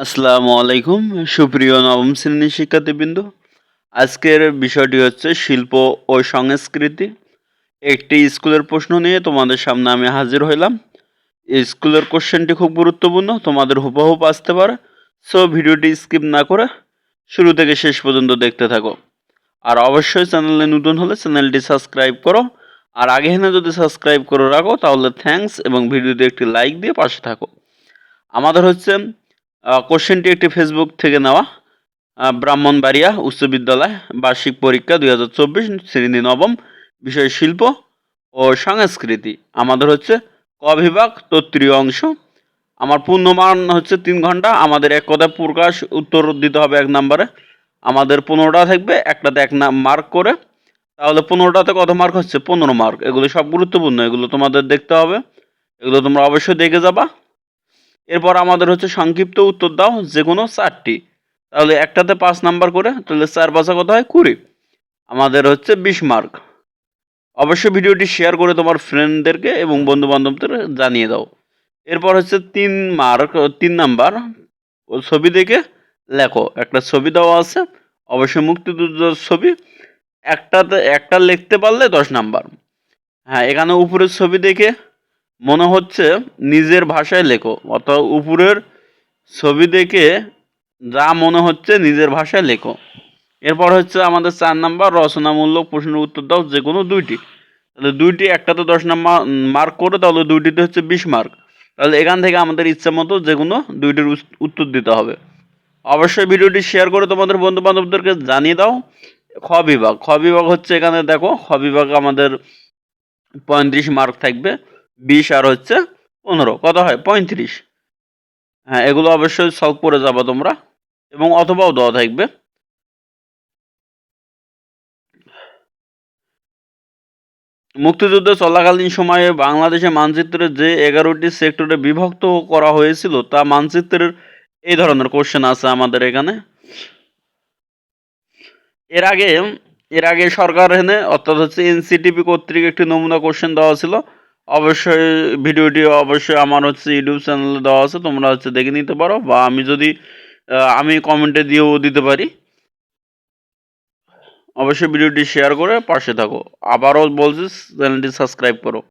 আসসালামু আলাইকুম সুপ্রিয় নবম শ্রেণীর শিক্ষার্থীবৃন্দ। আজকের বিষয়টি হচ্ছে শিল্প ও সংস্কৃতি। একটি স্কুলের প্রশ্ন নিয়ে তোমাদের সামনে আমি হাজির হইলাম। এই স্কুলের কোশ্চেনটি খুব গুরুত্বপূর্ণ, তোমাদের হুবহুব আসতে পারে। সো ভিডিওটি স্কিপ না করে শুরু থেকে শেষ পর্যন্ত দেখতে থাকো। আর অবশ্যই চ্যানেলে নতুন হলে চ্যানেলটি সাবস্ক্রাইব করো। আর আগে হেনে যদি সাবস্ক্রাইব করে রাখো তাহলে থ্যাঙ্কস, এবং ভিডিওতে একটি লাইক দিয়ে পাশে থাকো। আমাদের হচ্ছে কোশ্চেনটি একটি ফেসবুক থেকে নেওয়া। ব্রাহ্মণবাড়িয়া উচ্চ বিদ্যালয় বার্ষিক পরীক্ষা 2024 শ্রেণী নবম, বিষয় শিল্প ও সংস্কৃতি। আমাদের হচ্ছে ক বিভাগ তত্ত্বীয় অংশ। আমার পূর্ণমান হচ্ছে 3 ঘন্টা। আমাদের এক কথায় প্রকাশ উত্তর দিতে হবে 1 নম্বরে। আমাদের 15টা থাকবে, একটাতে 1 মার্ক করে। তাহলে 15টাতে কত মার্ক হচ্ছে? 15 মার্ক। এগুলো সব গুরুত্বপূর্ণ, এগুলো তোমাদের দেখতে হবে, এগুলো তোমরা অবশ্যই দেখে যাবা। এরপর আমাদের হচ্ছে সংক্ষিপ্ত উত্তর দাও যে কোনো 4টি। তাহলে একটাতে 5 নাম্বার করে, তাহলে 4 5 কত হয়? 20। আমাদের হচ্ছে 20 মার্ক। অবশ্যই ভিডিওটি শেয়ার করে তোমার ফ্রেন্ডদেরকে এবং বন্ধু বান্ধবদের জানিয়ে দাও। এরপর হচ্ছে 3 মার্ক, 3 নাম্বার ছবি দেখে লেখো। একটা ছবি দেওয়া আছে, অবশ্যই মুক্তিযুদ্ধের ছবি। একটাতে একটা লিখতে পারলে 10 নাম্বার। হ্যাঁ, এখানে উপরের ছবি দেখে মনে হচ্ছে নিজের ভাষায় লেখো, অর্থাৎ উপরের ছবি দেখে যা মনে হচ্ছে নিজের ভাষায় লেখো। এরপর হচ্ছে আমাদের 4 নাম্বার রচনামূলক প্রশ্নের উত্তর দাও যে কোনো 2টি। তাহলে 2টি, একটাতে 10 নাম্বার মার্ক করে, তাহলে 2টিতে হচ্ছে 20 মার্ক। তাহলে এখান থেকে আমাদের ইচ্ছা মতো যে কোনো 2টির উত্তর দিতে হবে। অবশ্যই ভিডিওটি শেয়ার করে তোমাদের বন্ধু বান্ধবদেরকে জানিয়ে দাও। খ বিভাগ, খ বিভাগ হচ্ছে এখানে দেখো, খ বিভাগ আমাদের 35 মার্ক থাকবে। 20 আর হচ্ছে 15, কত হয়? 35। হ্যাঁ, এগুলো অবশ্যই সলভ করে যাবা তোমরা, এবং অথবাও দেওয়া থাকবে। মুক্তিযুদ্ধ চলাকালীন সময়ে বাংলাদেশের মানচিত্রে যে 11টি সেক্টরে বিভক্ত করা হয়েছিল তা মানচিত্রের এই ধরনের কোশ্চেন আছে আমাদের এখানে। এর আগে এর আগে সরকার এনে, অর্থাৎ হচ্ছে এনসিটিভি কর্তৃক একটি নমুনা কোশ্চেন দেওয়া ছিল। অবশ্যই ভিডিওটি অবশ্যই আমার হচ্ছে ইউটিউব চ্যানেলে দেওয়া আছে, তোমরা হচ্ছে দেখে নিতে পারো, বা আমি যদি আমি কমেন্টে দিয়েও দিতে পারি। অবশ্যই ভিডিওটি শেয়ার করে পাশে থাকো। আবারও বলছি, চ্যানেলটি সাবস্ক্রাইব করো।